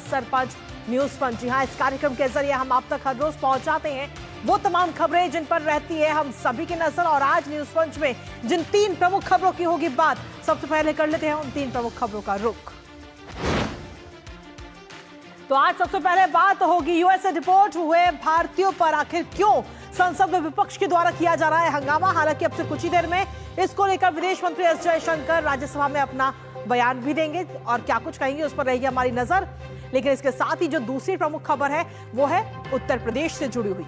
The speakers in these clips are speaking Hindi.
सरपंच न्यूज पंच। जी हाँ, इस कार्यक्रम के जरिए हम आप तक हर रोज पहुंचाते हैं वो तमाम खबरें जिन पर रहती है हम सभी की नजर। और आज न्यूज पंच में जिन 3 प्रमुख खबरों की होगी बात, सबसे पहले कर लेते हैं उन 3 प्रमुख खबरों का रुख। तो आज सबसे पहले बात होगी यूएसए डिपोर्ट हुए भारतीयों पर आखिर क्यों संसद में विपक्ष के द्वारा किया जा रहा है हंगामा। हालांकि अब से कुछ ही देर में इसको लेकर विदेश मंत्री एस जयशंकर राज्यसभा में अपना बयान भी देंगे और क्या कुछ कहेंगे उस पर रहेगी हमारी नजर। लेकिन इसके साथ ही जो दूसरी प्रमुख खबर है वो है उत्तर प्रदेश से जुड़ी हुई।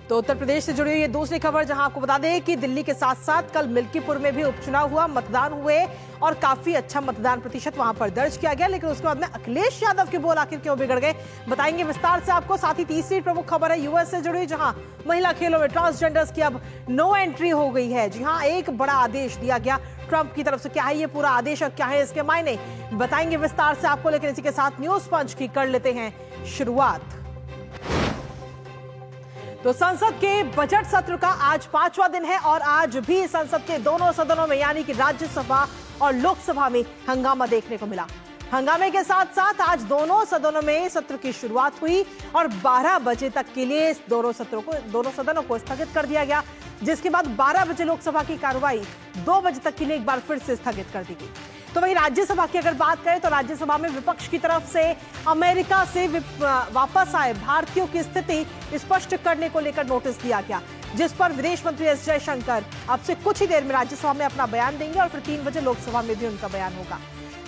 तो उत्तर प्रदेश से जुड़ी हुई ये दूसरी खबर, जहां आपको बता दें कि दिल्ली के साथ साथ कल मिल्कीपुर में भी उपचुनाव हुआ, मतदान हुए और काफी अच्छा मतदान प्रतिशत वहां पर दर्ज किया गया। लेकिन उसके बाद में अखिलेश यादव के बोल आखिर क्यों बिगड़ गए, बताएंगे विस्तार से आपको। साथ ही तीसरी प्रमुख खबर है यूएस से जुड़ी, जहां महिला खेलों में ट्रांसजेंडर्स की अब नो एंट्री हो गई है। जी हाँ, एक बड़ा आदेश दिया गया ट्रंप की तरफ से। क्या है ये पूरा आदेश और क्या है इसके मायने, बताएंगे विस्तार से आपको। लेकिन इसी के साथ न्यूज पंच की कर लेते हैं शुरुआत। तो संसद के बजट सत्र का आज 5वां दिन है और आज भी संसद के दोनों सदनों में यानी कि राज्यसभा और लोकसभा में हंगामा देखने को मिला। हंगामे के साथ साथ आज दोनों सदनों में सत्र की शुरुआत हुई और 12 बजे तक के लिए दोनों सदनों को स्थगित कर दिया गया, जिसके बाद 12 बजे लोकसभा की कार्रवाई 2 बजे तक के लिए एक बार फिर से स्थगित कर दी गई। तो वहीं राज्यसभा की अगर बात करें तो राज्यसभा में विपक्ष की तरफ से अमेरिका से वापस आए भारतीयों की स्थिति स्पष्ट करने को लेकर नोटिस दिया गया, जिस पर विदेश मंत्री एस जयशंकर अब से कुछ ही देर में राज्यसभा में अपना बयान देंगे और फिर 3 बजे लोकसभा में भी उनका बयान होगा।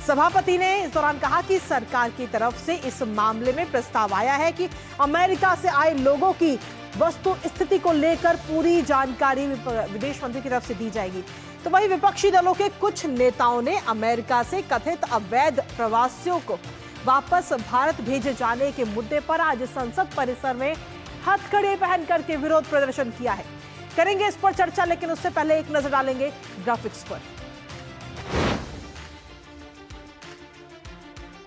सभापति ने इस दौरान कहा कि सरकार की तरफ से इस मामले में प्रस्ताव आया है कि अमेरिका से आए लोगों की वस्तु स्थिति को लेकर पूरी जानकारी विदेश मंत्री की तरफ से दी जाएगी। तो वहीं विपक्षी दलों के कुछ नेताओं ने अमेरिका से कथित अवैध प्रवासियों को वापस भारत भेजे जाने के मुद्दे पर आज संसद परिसर में हथकड़ियां पहन करके विरोध प्रदर्शन किया है। करेंगे इस पर चर्चा, लेकिन उससे पहले एक नजर डालेंगे ग्राफिक्स पर।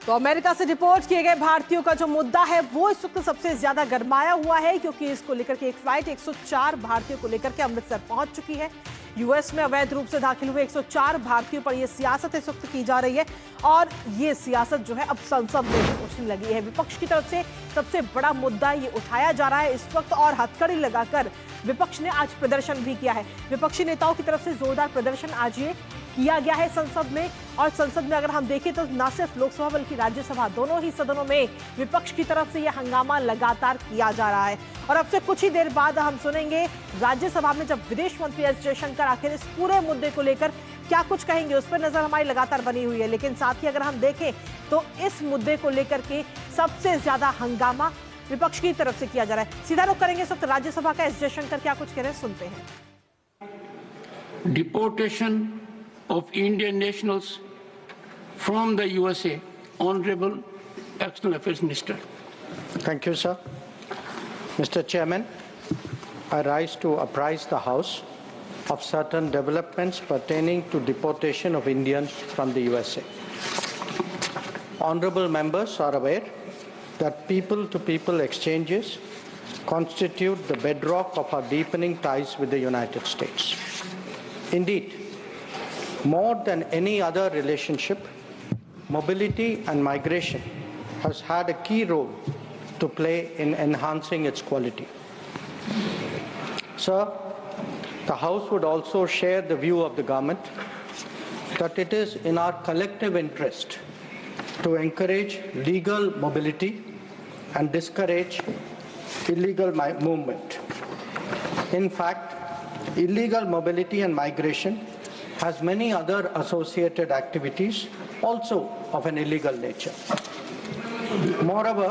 तो अमेरिका से डिपोर्ट किए गए भारतीयों का जो मुद्दा है वो इस वक्त सबसे ज्यादा गरमाया हुआ है, क्योंकि इसको लेकर के एक फ्लाइट 104 भारतीयों को लेकर के अमृतसर पहुंच चुकी है। यूएस में अवैध रूप से दाखिल हुए 104 भारतीयों पर यह सियासत इस वक्त की जा रही है और ये सियासत जो है अब संसद में भी उछलने लगी है। विपक्ष की तरफ से सबसे बड़ा मुद्दा ये उठाया जा रहा है इस वक्त और हथकड़ी लगाकर विपक्ष ने आज प्रदर्शन भी किया है। विपक्षी नेताओं की तरफ से जोरदार प्रदर्शन आज ये किया गया है संसद में। और संसद में अगर हम देखें तो न सिर्फ लोकसभा बल्कि राज्यसभा दोनों ही सदनों में विपक्ष की तरफ से यह हंगामा लगातार किया जा रहा है। और अब से कुछ ही देर बाद हम सुनेंगे राज्यसभा में जब विदेश मंत्री एस जयशंकर आखिर इस पूरे मुद्दे को लेकर क्या कुछ कहेंगे, उस पर नजर हमारी लगातार बनी हुई है। लेकिन साथ ही अगर हम देखें तो इस मुद्दे को लेकर के सबसे ज्यादा हंगामा विपक्ष की तरफ से किया जा रहा है। सीधा रुख करेंगे इस वक्त राज्यसभा का, एस जयशंकर क्या कुछ कह रहे हैं सुनते हैं। Deportation of Indian nationals from the USA, Honorable External Affairs Minister. Thank you, sir. Mr. Chairman, I rise to apprise the House of certain developments pertaining to deportation of Indians from the USA. Honorable members are aware that people-to-people exchanges constitute the bedrock of our deepening ties with the United States. Indeed, more than any other relationship, mobility and migration has had a key role to play in enhancing its quality. Sir, the House would also share the view of the government that it is in our collective interest to encourage legal mobility and discourage illegal movement. In fact, illegal mobility and migration has many other associated activities also of an illegal nature. Moreover,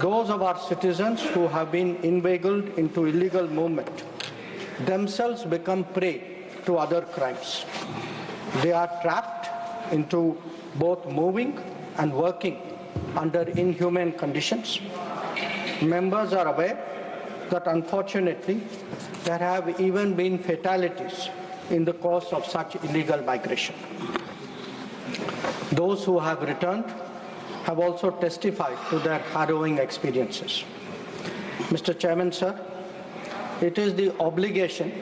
those of our citizens who have been inveigled into illegal movement themselves become prey to other crimes. They are trapped into both moving and working under inhumane conditions. Members are aware that unfortunately there have even been fatalities in the course of such illegal migration. Those who have returned have also testified to their harrowing experiences. Mr. Chairman, sir, it is the obligation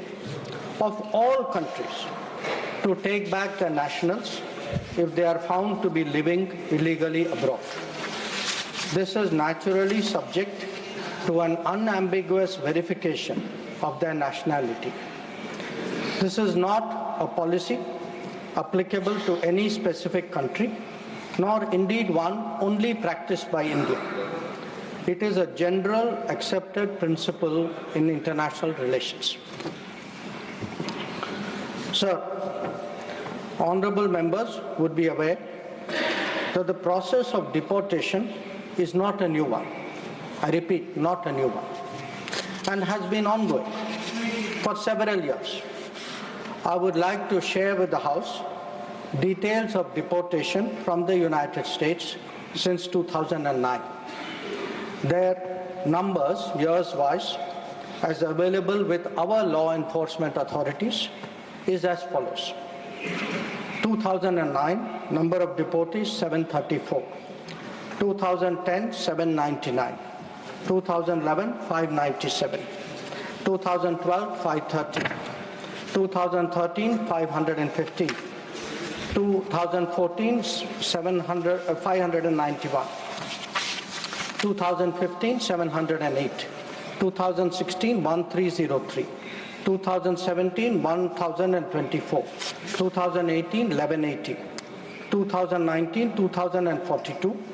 of all countries to take back their nationals if they are found to be living illegally abroad. This is naturally subject to an unambiguous verification of their nationality. This is not a policy applicable to any specific country, nor indeed one only practiced by India. It is a general accepted principle in international relations. Sir, honorable members would be aware that the process of deportation is not a new one. I repeat, not a new one, and has been ongoing for several years. I would like to share with the House details of deportation from the United States since 2009. Their numbers, years-wise, as available with our law enforcement authorities, is as follows. 2009, number of deportees, 734. 2010, 799. 2011, 597. 2012, 530. 2013, 515. 2014, 591. 2015, 708. 2016, 1303. 2017, 1024. 2018, 1180. 2019, 2042.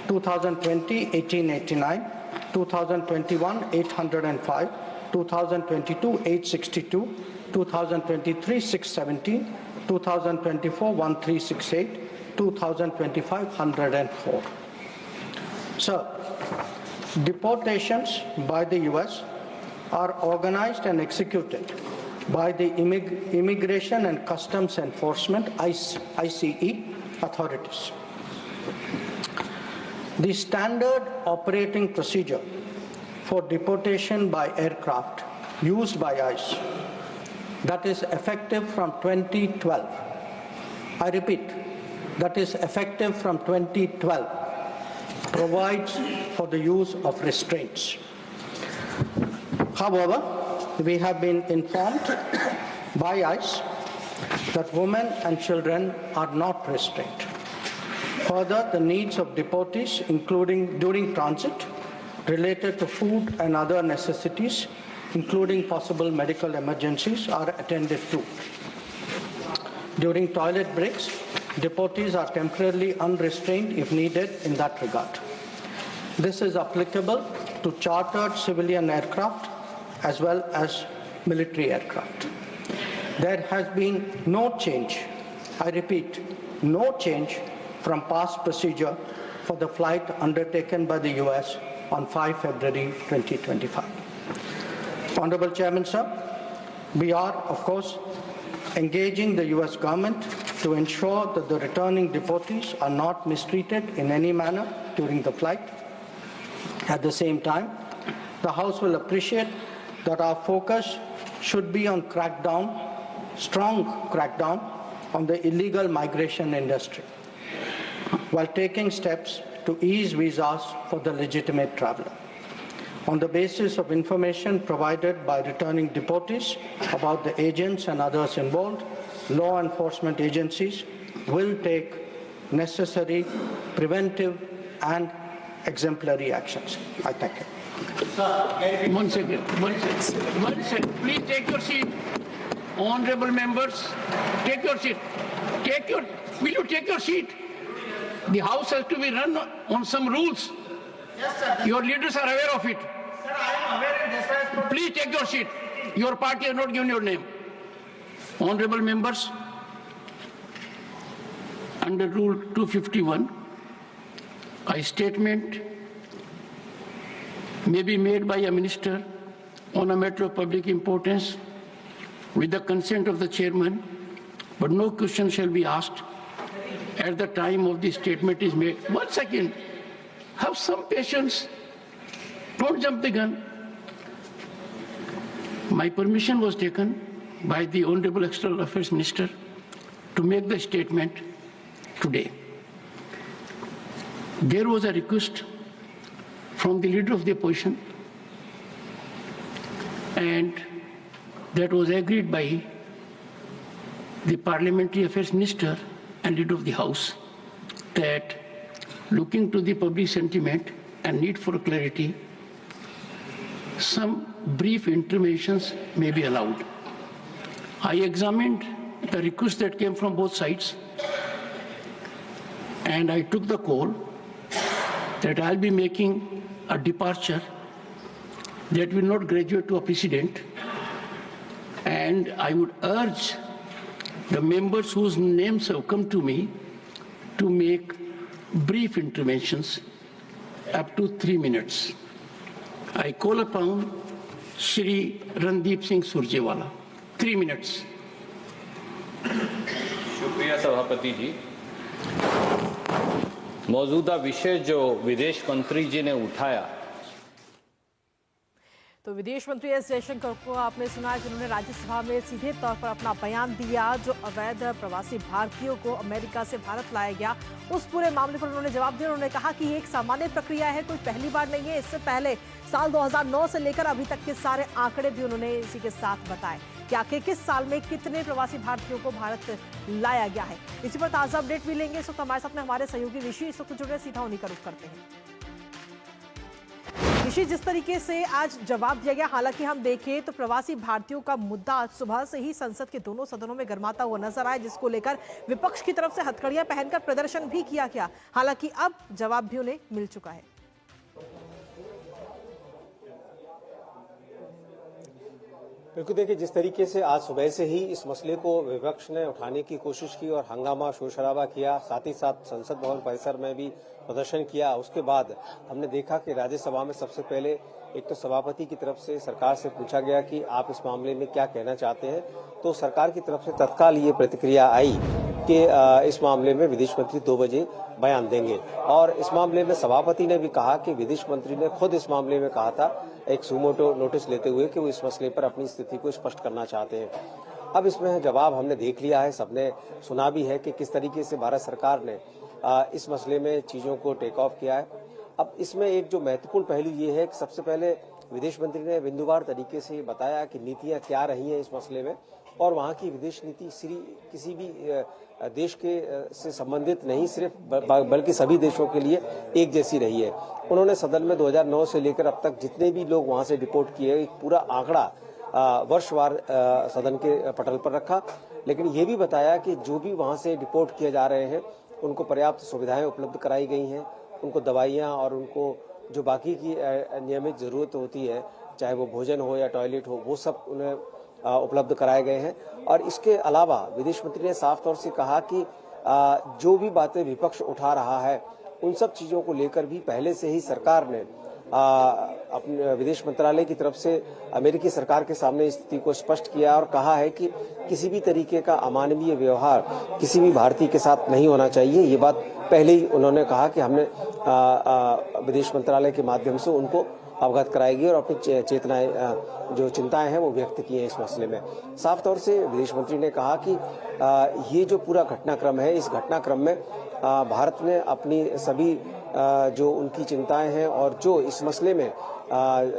2020, 1889. 2021, 805. 2022, 862. 2023, 617. 2024, 1368. 2025, 104. So, deportations by the US are organized and executed by the Immigration and Customs Enforcement, ICE, authorities. The standard operating procedure for deportation by aircraft used by ICE, that is effective from 2012. I repeat, that is effective from 2012, provides for the use of restraints. However, we have been informed by ICE that women and children are not restrained. Further, the needs of deportees, including during transit, related to food and other necessities, including possible medical emergencies, are attended to. During toilet breaks, deportees are temporarily unrestrained if needed in that regard. This is applicable to chartered civilian aircraft as well as military aircraft. There has been no change, I repeat, no change from past procedure for the flight undertaken by the US on 5 February 2025. Honorable Chairman, sir, we are, of course, engaging the US government to ensure that the returning deportees are not mistreated in any manner during the flight. At the same time, the House will appreciate that our focus should be on strong crackdown on the illegal migration industry, while taking steps to ease visas for the legitimate traveler. On the basis of information provided by returning deportees about the agents and others involved, law enforcement agencies will take necessary preventive and exemplary actions. I thank you. One second. Please take your seat. Honorable members, take your seat. Will you take your seat? The House has to be run on some rules. Yes, sir. Your leaders are aware of it. Sir, I am aware and that's why I spoke. Please take your seat. Your party has not given your name. Honorable members, under Rule 251, a statement may be made by a minister on a matter of public importance with the consent of the chairman, but no question shall be asked at the time of the statement is made. 1 second. Have some patience. Don't jump the gun. My permission was taken by the Honorable External Affairs Minister to make the statement today. There was a request from the leader of the opposition, and that was agreed by the Parliamentary Affairs Minister and leader of the House that, looking to the public sentiment and need for clarity, some brief interventions may be allowed. I examined the requests that came from both sides, and I took the call that I'll be making a departure that will not graduate to a precedent, and I would urge the members whose names have come to me to make brief interventions up to 3 minutes. I call upon Shri Randeep Singh Surjewala. 3 minutes. शुक्रिया सभापति जी। मौजूदा विषय जो विदेश मंत्री जी ने उठाया, तो विदेश मंत्री एस जयशंकर को आपने सुना, जिन्होंने राज्यसभा में सीधे तौर पर अपना बयान दिया। जो अवैध प्रवासी भारतीयों को अमेरिका से भारत लाया गया, उस पूरे मामले पर उन्होंने जवाब दिया। उन्होंने कहा कि ये एक सामान्य प्रक्रिया है, कोई पहली बार नहीं है। इससे पहले साल 2009 से लेकर अभी तक के सारे आंकड़े भी उन्होंने इसी के साथ बताए कि आखिर किस साल में कितने प्रवासी भारतीयों को भारत लाया गया है। इसी पर ताजा अपडेट भी लेंगे। इस वक्त हमारे साथ में हमारे सहयोगी ऋषि इस वक्त जुड़े, सीधा उन्हीं का रुख करते हैं। ऋषि, जिस तरीके से आज जवाब दिया गया, हालांकि हम देखें तो प्रवासी भारतीयों का मुद्दा आज सुबह से ही संसद के दोनों सदनों में गर्माता हुआ नजर आया, जिसको लेकर विपक्ष की तरफ से हथकड़ियां पहनकर प्रदर्शन भी किया गया। हालांकि अब जवाब भी उन्हें मिल चुका है। बिल्कुल, देखिए, जिस तरीके से आज सुबह से ही इस मसले को विपक्ष ने उठाने की कोशिश की और हंगामा शोर शराबा किया, साथ ही साथ संसद भवन परिसर में भी प्रदर्शन किया, उसके बाद हमने देखा कि राज्यसभा में सबसे पहले एक तो सभापति की तरफ से सरकार से पूछा गया कि आप इस मामले में क्या कहना चाहते हैं। तो सरकार की तरफ से तत्काल ये प्रतिक्रिया आई कि इस मामले में विदेश मंत्री 2 बजे बयान देंगे। और इस मामले में सभापति ने भी कहा कि विदेश मंत्री ने खुद इस मामले में कहा था, एक सुमोटो नोटिस लेते हुए, कि वो इस मसले पर अपनी स्थिति को स्पष्ट करना चाहते हैं। अब इसमें जवाब हमने देख लिया है, सबने सुना भी है कि किस तरीके से भारत सरकार ने इस मसले में चीजों को टेक ऑफ किया है। अब इसमें एक जो महत्वपूर्ण पहलू ये है कि सबसे पहले विदेश मंत्री ने बिंदुवार तरीके से बताया कि नीतियां क्या रही हैं इस मसले में, और वहां की विदेश नीति किसी भी देश के से संबंधित नहीं, सिर्फ बल्कि सभी देशों के लिए एक जैसी रही है। उन्होंने सदन में 2009 से लेकर अब तक जितने भी लोग वहां से डिपोर्ट किए, एक पूरा आंकड़ा वर्षवार सदन के पटल पर रखा, लेकिन ये भी बताया कि जो भी वहां से डिपोर्ट किए जा रहे हैं उनको पर्याप्त सुविधाएं उपलब्ध कराई गई हैं, उनको दवाइयां और उनको जो बाकी की नियमित जरूरत होती है, चाहे वो भोजन हो या टॉयलेट हो, वो सब उन्हें उपलब्ध कराए गए हैं। और इसके अलावा विदेश मंत्री ने साफ तौर से कहा कि जो भी बातें विपक्ष उठा रहा है, उन सब चीजों को लेकर भी पहले से ही सरकार ने अपने विदेश मंत्रालय की तरफ से अमेरिकी सरकार के सामने स्थिति को स्पष्ट किया और कहा है कि किसी भी तरीके का अमानवीय व्यवहार किसी भी भारतीय के साथ नहीं होना चाहिए। ये बात पहले ही उन्होंने कहा कि हमने विदेश मंत्रालय के माध्यम से उनको अवगत कराएगी और अपनी चेतनाएं, जो चिंताएं हैं, वो व्यक्त की हैं इस मसले में। साफ तौर से विदेश मंत्री ने कहा कि ये जो पूरा घटनाक्रम है, इस घटनाक्रम में भारत ने अपनी सभी जो उनकी चिंताएं हैं और जो इस मसले में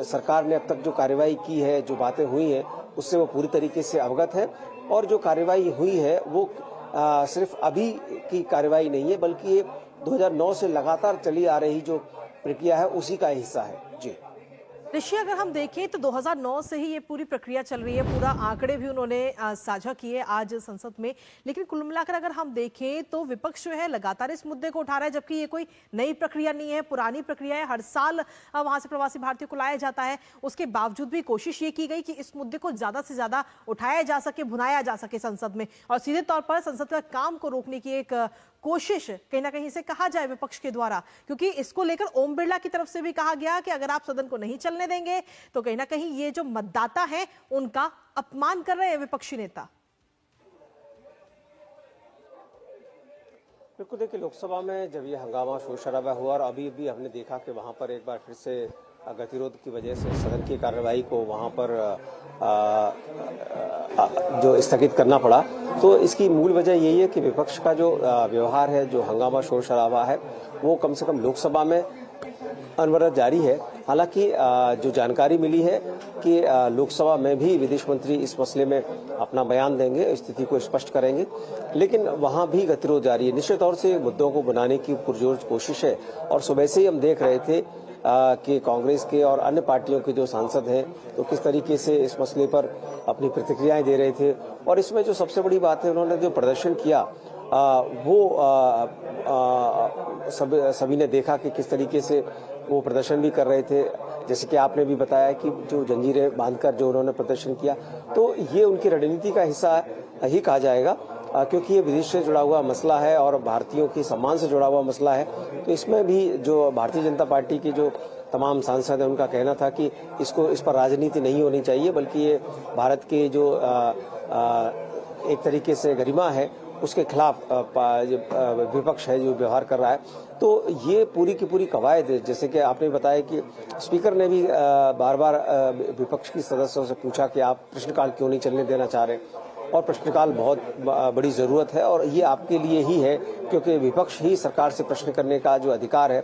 सरकार ने अब तक जो कार्रवाई की है, जो बातें हुई हैं, उससे वो पूरी तरीके से अवगत है। और जो कार्रवाई हुई है वो सिर्फ अभी की कार्रवाई नहीं है, बल्कि ये 2009 से लगातार चली आ रही जो प्रक्रिया है उसी का हिस्सा है। जी ऋषि, अगर हम देखें तो 2009 से ही ये पूरी प्रक्रिया चल रही है, पूरा आंकड़े भी उन्होंने साझा किए आज संसद में। लेकिन कुल मिलाकर अगर हम देखें तो विपक्ष जो है लगातार इस मुद्दे को उठा रहा है, जबकि ये कोई नई प्रक्रिया नहीं है, पुरानी प्रक्रिया है। हर साल वहां से प्रवासी भारतीयों को लाया जाता है। उसके बावजूद भी कोशिश ये की गई कि इस मुद्दे को ज्यादा से ज्यादा उठाया जा सके, भुनाया जा सके संसद में, और सीधे तौर पर संसद का काम को रोकने की एक कोशिश कहीं ना कहीं से कहा जाए विपक्ष के द्वारा। क्योंकि इसको लेकर ओम बिरला की तरफ से भी कहा गया कि अगर आप सदन को नहीं चलने देंगे तो कहीं ना कहीं ये जो मतदाता हैं उनका अपमान कर रहे हैं विपक्षी नेता। बिल्कुल, देखिए, लोकसभा में जब ये हंगामा शोर शराबा हुआ और अभी भी हमने देखा कि वहां पर एक बार फिर से गतिरोध की वजह से सदन की कार्रवाई को वहां पर जो स्थगित करना पड़ा, तो इसकी मूल वजह यही है कि विपक्ष का जो व्यवहार है, जो हंगामा शोर शराबा है, वो कम से कम लोकसभा में अनवरत जारी है। हालांकि जो जानकारी मिली है कि लोकसभा में भी विदेश मंत्री इस मसले में अपना बयान देंगे, स्थिति को स्पष्ट करेंगे, लेकिन वहां भी गतिरोध जारी है। निश्चित तौर से मुद्दों को बनाने की पुरजोर कोशिश है और सुबह से ही हम देख रहे थे कि कांग्रेस के और अन्य पार्टियों के जो सांसद हैं तो किस तरीके से इस मसले पर अपनी प्रतिक्रियाएं दे रहे थे। और इसमें जो सबसे बड़ी बात है, उन्होंने जो प्रदर्शन किया वो सभी ने देखा कि किस तरीके से वो प्रदर्शन भी कर रहे थे। जैसे कि आपने भी बताया कि जो जंजीरें बांधकर जो उन्होंने प्रदर्शन किया, तो ये उनकी रणनीति का हिस्सा ही कहा जाएगा, क्योंकि ये विदेश से जुड़ा हुआ मसला है और भारतीयों के सम्मान से जुड़ा हुआ मसला है। तो इसमें भी जो भारतीय जनता पार्टी के जो तमाम सांसद हैं उनका कहना था कि इस पर राजनीति नहीं होनी चाहिए, बल्कि ये भारत के जो एक तरीके से गरिमा है उसके खिलाफ विपक्ष है जो व्यवहार कर रहा है। तो ये पूरी की पूरी कवायद, जैसे कि आपने बताया कि स्पीकर ने भी बार बार विपक्ष की सदस्यों से पूछा कि आप प्रश्नकाल क्यों नहीं चलने देना चाह रहे, और प्रश्नकाल बहुत बड़ी जरूरत है और ये आपके लिए ही है, क्योंकि विपक्ष ही सरकार से प्रश्न करने का जो अधिकार है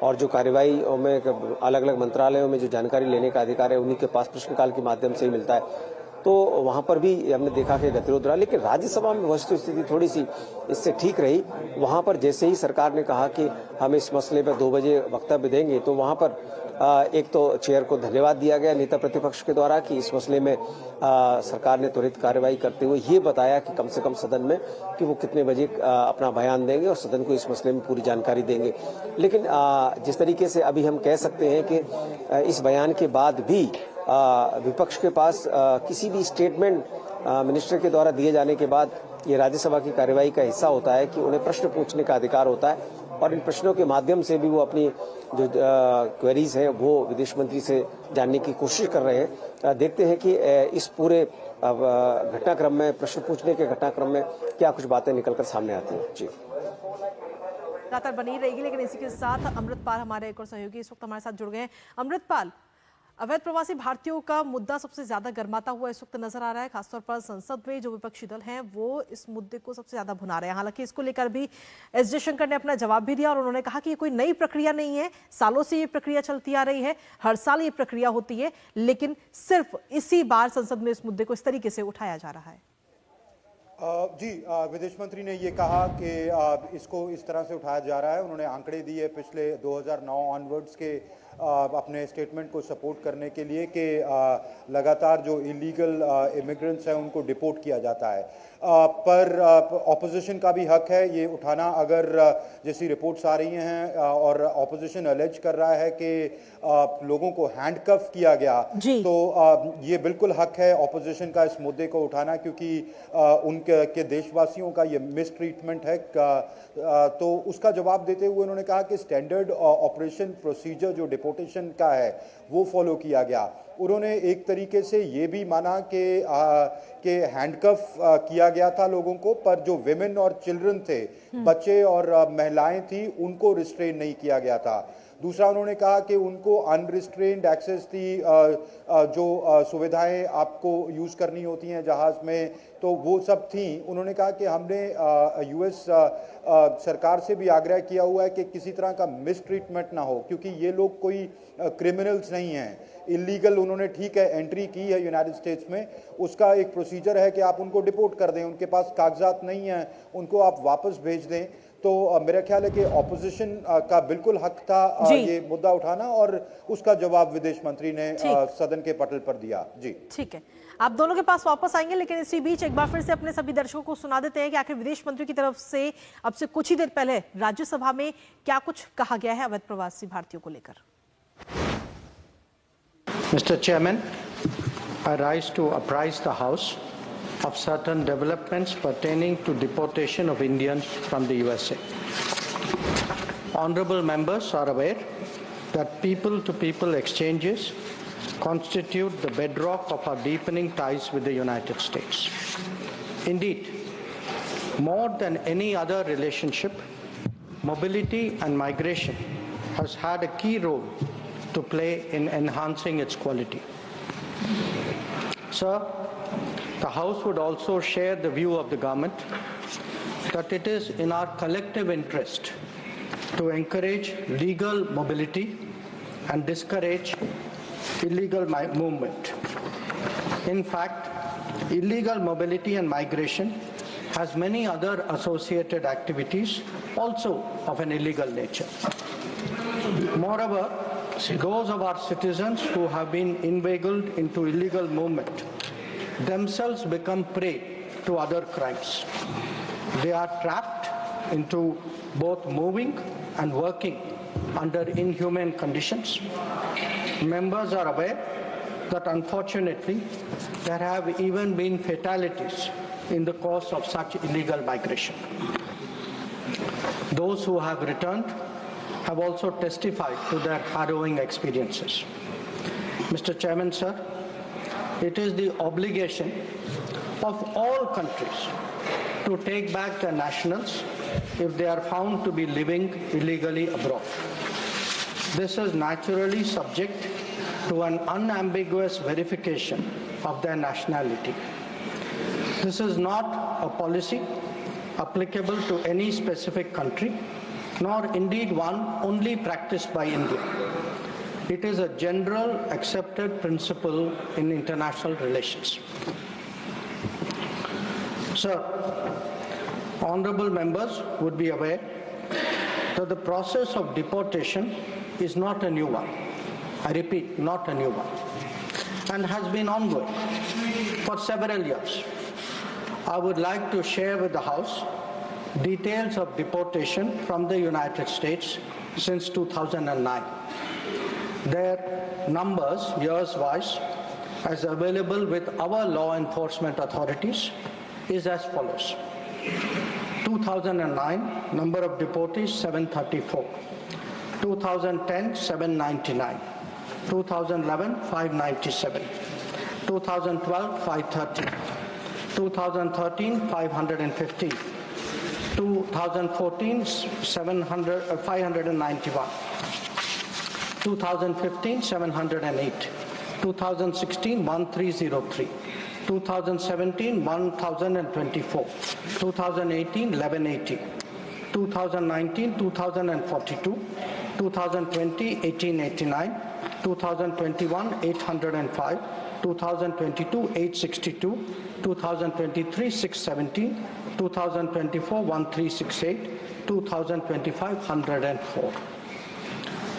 और जो कार्यवाही में अलग अलग मंत्रालयों में जो जानकारी लेने का अधिकार है उन्हीं के पास प्रश्नकाल के माध्यम से ही मिलता है। तो वहां पर भी हमने देखा कि गतिरोध रहा, लेकिन राज्यसभा में वस्तु स्थिति थोड़ी सी इससे ठीक रही। वहां पर जैसे ही सरकार ने कहा कि हम इस मसले पर 2 बजे वक्तव्य देंगे, तो वहां पर एक तो चेयर को धन्यवाद दिया गया नेता प्रतिपक्ष के द्वारा कि इस मसले में सरकार ने त्वरित कार्रवाई करते हुए ये बताया कि कम से कम सदन में कि वो कितने बजे अपना बयान देंगे और सदन को इस मसले में पूरी जानकारी देंगे। लेकिन जिस तरीके से अभी हम कह सकते हैं कि इस बयान के बाद भी विपक्ष के पास किसी भी स्टेटमेंट मिनिस्टर के द्वारा दिए जाने के बाद ये राज्यसभा की कार्यवाही का हिस्सा होता है कि उन्हें प्रश्न पूछने का अधिकार होता है और इन प्रश्नों के माध्यम से भी वो अपनी जो क्वेरीज हैं वो विदेश मंत्री से जानने की कोशिश कर रहे हैं। देखते हैं कि इस पूरे घटनाक्रम में, प्रश्न पूछने के घटनाक्रम में क्या कुछ बातें निकलकर सामने आती हैं। जी, लगातार बनी रहेगी, लेकिन इसी के साथ अमृतपाल हमारे एक और सहयोगी इस वक्त हमारे साथ जुड़ गए हैं। अमृतपाल, अवैध प्रवासी भारतीयों का मुद्दा सबसे ज्यादा गर्माता हुआ इस वक्त नजर आ रहा है। खासतौर पर संसद में जो विपक्षी दल हैं वो इस मुद्दे को सबसे ज्यादा भुना रहे हैं। हालांकि इसको लेकर भी एस जयशंकर ने अपना जवाब भी दिया और उन्होंने कहा कि ये कोई नई प्रक्रिया नहीं है, सालों से ये प्रक्रिया चलती आ रही है, हर साल ये प्रक्रिया होती है, लेकिन सिर्फ इसी बार संसद में इस मुद्दे को इस तरीके से उठाया जा रहा है। जी, विदेश मंत्री ने ये कहा कि इसको इस तरह से उठाया जा रहा है। उन्होंने आंकड़े दिए पिछले 2009 ऑनवर्ड्स के अपने स्टेटमेंट को सपोर्ट करने के लिए कि लगातार जो इलीगल इमिग्रेंट्स हैं उनको डिपोर्ट किया जाता है। पर ऑपोजिशन का भी हक है ये उठाना। अगर जैसी रिपोर्ट्स आ रही हैं और ऑपोजिशन अलेज कर रहा है कि लोगों को हैंडकफ किया गया, तो ये बिल्कुल हक है ऑपोजिशन का इस मुद्दे को उठाना, क्योंकि उनके देशवासियों का ये मिस ट्रीटमेंट है। तो उसका जवाब देते हुए उन्होंने कहा कि स्टैंडर्ड ऑपरेशन प्रोसीजर जो डिपोर्टेशन का है वो फॉलो किया गया। उन्होंने एक तरीके से ये भी माना कि हैंडकफ किया गया था लोगों को, पर जो विमेन और चिल्ड्रन थे, बच्चे और महिलाएं थी, उनको रिस्ट्रेन नहीं किया गया था। दूसरा, उन्होंने कहा कि उनको अनरिस्ट्रेन्ड एक्सेस थी, जो सुविधाएं आपको यूज करनी होती हैं जहाज में, तो वो सब थी। उन्होंने कहा कि हमने यूएस सरकार से भी आग्रह किया हुआ है कि किसी तरह का मिस ट्रीटमेंट ना हो, क्योंकि ये लोग कोई क्रिमिनल्स नहीं हैं। इलीगल उन्होंने ठीक है एंट्री की है यूनाइटेड स्टेट्स में, उसका एक प्रोसीजर है कि आप उनको डिपोर्ट कर दें, उनके पास कागजात नहीं हैं, उनको आप वापस भेज दें। तो मेरा ख्याल है कि ऑपोजिशन का बिल्कुल हक था ये मुद्दा उठाना, और उसका जवाब विदेश मंत्री ने सदन के पटल पर दिया। जी ठीक है, आप दोनों के पास वापस आएंगे, लेकिन इसी बीच एक बार फिर से अपने सभी दर्शकों को सुना देते हैं कि आखिर विदेश मंत्री की तरफ से अब से कुछ ही देर पहले राज्यसभा में क्या कुछ कहा गया है अवैध प्रवासी भारतीयों को लेकर। Mr. Chairman, I rise to apprise the House of certain developments pertaining to deportation of Indians from the USA. Honorable members are aware that people-to-people exchanges constitute the bedrock of our deepening ties with the United States. Indeed, more than any other relationship, mobility and migration has had a key role to play in enhancing its quality. Sir, the House would also share the view of the government that it is in our collective interest to encourage legal mobility and discourage illegal movement. In fact, illegal mobility and migration has many other associated activities also of an illegal nature. Moreover, those of our citizens who have been inveigled into illegal movement themselves become prey to other crimes. They are trapped into both moving and working under inhumane conditions. Members are aware that unfortunately there have even been fatalities in the course of such illegal migration. Those who have returned have also testified to their harrowing experiences. Mr. Chairman, sir, it is the obligation of all countries to take back their nationals if they are found to be living illegally abroad. This is naturally subject to an unambiguous verification of their nationality. This is not a policy applicable to any specific country, nor indeed one only practiced by India. It is a general accepted principle in international relations. Sir, honorable members would be aware that the process of deportation is not a new one. I repeat, not a new one, and has been ongoing for several years. I would like to share with the House details of deportation from the United States since 2009. Their numbers, years-wise, as available with our law enforcement authorities, is as follows. 2009, number of deportees 734. 2010, 799. 2011, 597. 2012, 530. 2013, 515. 2014, 591. 2015, 708. 2016, 1303. 2017, 1024. 2018, 1180. 2019, 2042. 2020, 1889. 2021, 805. 2022, 862. 2023, 617. 2024, 1368. 2025, 104.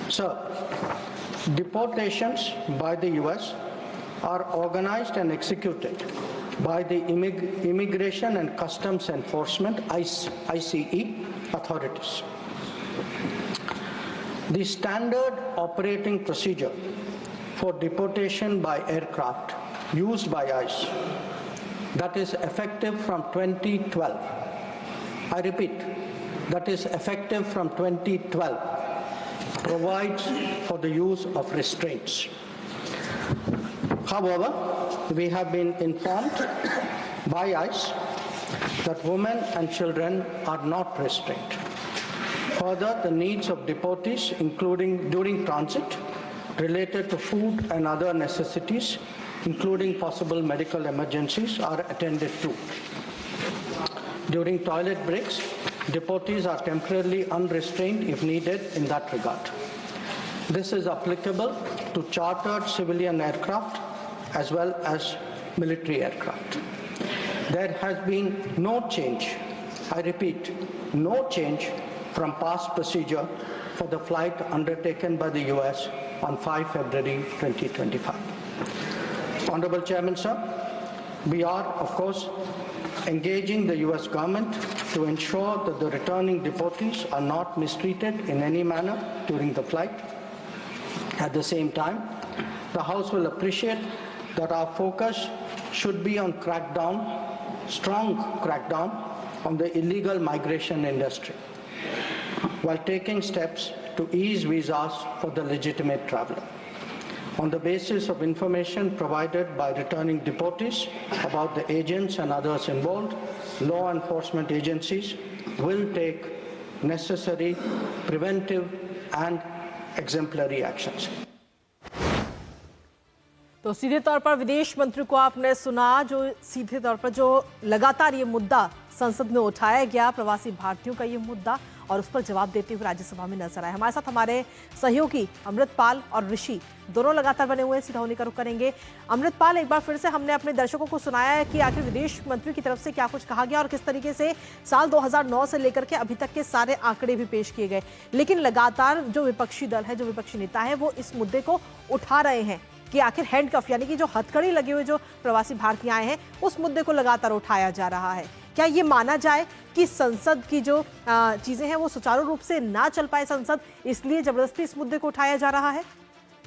Sir, deportations by the US are organized and executed by the Immigration and Customs Enforcement ICE authorities. The standard operating procedure for deportation by aircraft used by ICE, that is effective from 2012. I repeat, that is effective from 2012, provides for the use of restraints. However, we have been informed by ICE that women and children are not restrained. Further, the needs of deportees, including during transit, related to food and other necessities, including possible medical emergencies, are attended to. During toilet breaks, deportees are temporarily unrestrained if needed in that regard. This is applicable to chartered civilian aircraft as well as military aircraft. There has been no change, I repeat, no change from past procedure for the flight undertaken by the US on 5 February 2025. Honorable Chairman, sir, we are, of course, engaging the US government to ensure that the returning deportees are not mistreated in any manner during the flight. At the same time, the House will appreciate that our focus should be on strong crackdown on the illegal migration industry, while taking steps to ease visas for the legitimate traveler. On the basis of information provided by returning deportees about the agents and others involved, law enforcement agencies will take necessary preventive and exemplary actions. तो सीधे तौर पर विदेश मंत्री को आपने सुना, जो सीधे तौर पर जो लगातार ये मुद्दा संसद में उठाया गया, प्रवासी भारतीयों का ये मुद्दा, और उस पर जवाब देते हुए राज्यसभा में नजर आए। हमारे साथ हमारे सहयोगी अमृतपाल और ऋषि दोनों लगातार बने हुए हैं। सीधा उन्हीं का रुख करेंगे। अमृतपाल, एक बार फिर से हमने अपने दर्शकों को सुनाया है कि आखिर विदेश मंत्री की तरफ से क्या कुछ कहा गया और किस तरीके से साल 2009 से लेकर के अभी तक के सारे आंकड़े भी पेश किए गए। लेकिन लगातार जो विपक्षी दल है, जो विपक्षी नेता है, वो इस मुद्दे को उठा रहे हैं कि आखिर हैंडकफ यानी कि जो हथकड़ी लगे हुए जो प्रवासी भारतीय आए हैं, उस मुद्दे को लगातार उठाया जा रहा है। क्या ये माना जाए कि संसद की जो चीजें हैं वो सुचारू रूप से ना चल पाए संसद, इसलिए जबरदस्ती इस मुद्दे को उठाया जा रहा है?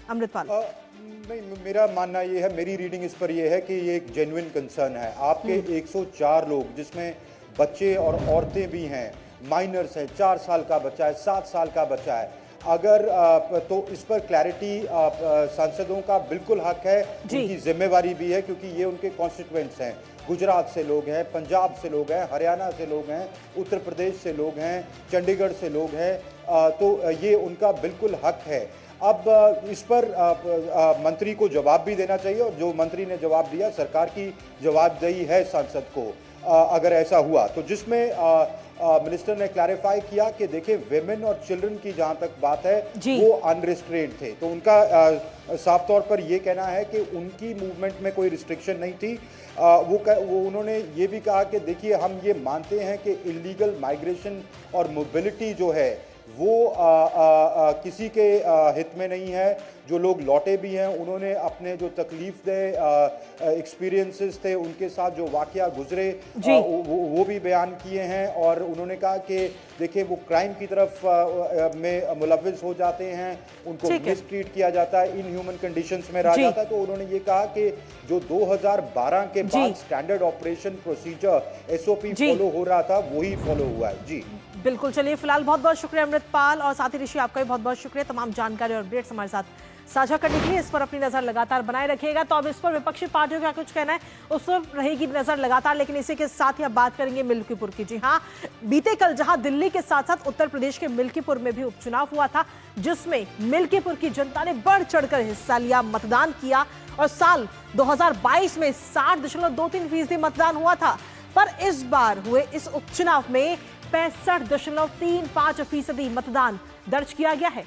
अमृतपाल, नहीं, मेरा मानना ये है, मेरी रीडिंग इस पर ये है कि ये एक जेन्युइन कंसर्न है। आपके 104 लोग, जिसमें बच्चे और औरतें भी हैं, माइनर्स हैं, 4 साल का बच्चा है, 7 साल का बच्चा है, अगर तो इस पर क्लैरिटी सांसदों का बिल्कुल हक है, उनकी जिम्मेवारी भी है, क्योंकि ये उनके कॉन्स्टिट्यूएंट्स हैं। गुजरात से लोग हैं, पंजाब से लोग हैं, हरियाणा से लोग हैं, उत्तर प्रदेश से लोग हैं, चंडीगढ़ से लोग हैं, तो ये उनका बिल्कुल हक है। अब इस पर मंत्री को जवाब भी देना चाहिए, और जो मंत्री ने जवाब दिया, सरकार की जवाबदेही है सांसद को अगर ऐसा हुआ तो, जिसमें मिनिस्टर ने क्लैरिफाई किया कि देखिए, वेमेन और चिल्ड्रन की जहां तक बात है वो अनरिस्ट्रेन्ड थे, तो उनका साफ तौर पर ये कहना है कि उनकी मूवमेंट में कोई रिस्ट्रिक्शन नहीं थी। वो उन्होंने ये भी कहा कि देखिए, हम ये मानते हैं कि इलीगल माइग्रेशन और मोबिलिटी जो है वो किसी के हित में नहीं है। जो लोग लौटे भी हैं, उन्होंने अपने जो तकलीफदेह एक्सपीरियंसेस थे, उनके साथ जो वाकया गुजरे, वो भी बयान किए हैं, और उन्होंने कहा कि देखिए, वो क्राइम की तरफ में मुलव्विस हो जाते हैं, उनको मिसट्रीट किया जाता है, इनह्यूमन कंडीशंस में रहा जाता है। तो उन्होंने ये कहा कि जो 2012 के बाद standard operation procedure SOP follow हो रहा था, वही फॉलो हुआ है। जी बिल्कुल। चलिए, फिलहाल बहुत बहुत शुक्रिया अमृतपाल, और साथ ही ऋषि, आपका भी बहुत बहुत शुक्रिया तमाम जानकारी और अपडेट्स हमारे साथ साझा करने के लिए। इस पर अपनी नजर लगातार बनाए रखिएगा। तो अब इस पर विपक्षी पार्टियों का कुछ कहना है, उस पर रहेगी नजर लगातार। लेकिन इसी के साथ ही अब बात करेंगे मिल्कीपुर की। जी हाँ, बीते कल जहां दिल्ली के साथ साथ उत्तर प्रदेश के मिल्कीपुर में भी उपचुनाव हुआ था, जिसमें मिल्कीपुर की जनता ने बढ़ चढ़कर हिस्सा लिया, मतदान किया, और साल 2022 में 60.23% मतदान हुआ था। पर इस बार हुए इस उपचुनाव में 65.35% मतदान दर्ज किया गया है।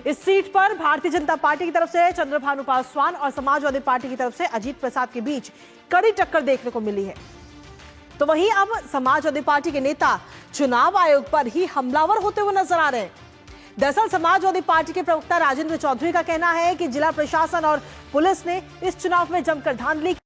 इस सीट पर भारतीय जनता पार्टी की तरफ से चंद्रभानु पासवान और समाजवादी पार्टी की तरफ से अजीत प्रसाद के बीच कड़ी टक्कर देखने को मिली है। तो वहीं अब समाजवादी पार्टी के नेता चुनाव आयोग पर ही हमलावर होते हुए नजर आ रहे हैं। दरअसल समाजवादी पार्टी के प्रवक्ता राजेंद्र चौधरी का कहना है कि जिला प्रशासन और पुलिस ने इस चुनाव में जमकर धांधली